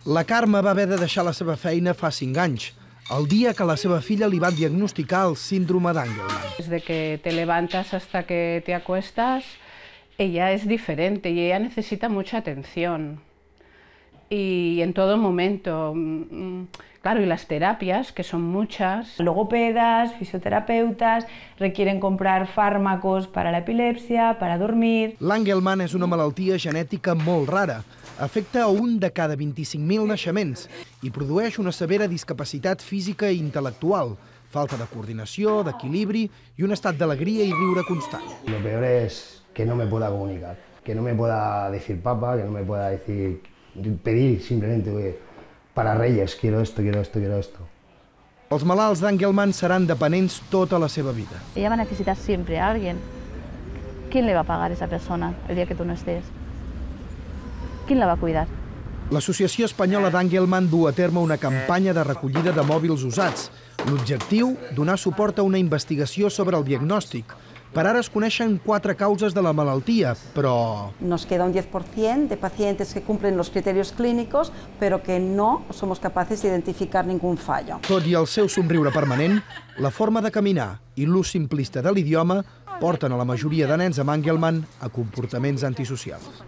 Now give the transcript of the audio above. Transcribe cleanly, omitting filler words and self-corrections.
La Carme va haver de deixar la seva feina fa 5 anys, el dia que a la seva filla li van diagnosticar el síndrome d'Angelman. Desde que te levantas hasta que te acuestas, ella es diferente y ella necesita mucha atención. Y en todo momento, claro, y las terapias, que son muchas. Logopedas, fisioterapeutas, requieren comprar fármacos para la epilepsia, para dormir. L'Angelman és una malaltia genètica molt rara. Afecta a un de cada 25.000 naixements i produeix una severa discapacitat física i intel·lectual, falta de coordinació, d'equilibri i un estat d'alegria i riure constant. Lo peor es que no me pueda comunicar, que no me pueda decir papá, que no me pueda decir, pedir simplemente para Reyes, quiero esto, quiero esto, quiero esto. Els malalts d'Angelman seran dependents tota la seva vida. Ella va a necesitar siempre a alguien. ¿Quién le va a pagar a esa persona el día que tú no estés? ¿Quién la va a cuidar? L'Associació Espanyola d'Angelman du a terme una campanya de recollida de mòbils usats. L'objectiu, donar suport a una investigació sobre el diagnòstic. Per ara es coneixen 4 causes de la malaltia, però... Nos queda un 10% de pacientes que cumplen los criterios clínicos, pero que no somos capaces de identificar ningún fallo. Tot i el seu somriure permanent, la forma de caminar i l'ús simplista de l'idioma porten a la majoria de nens amb Angelman a comportaments antisocials.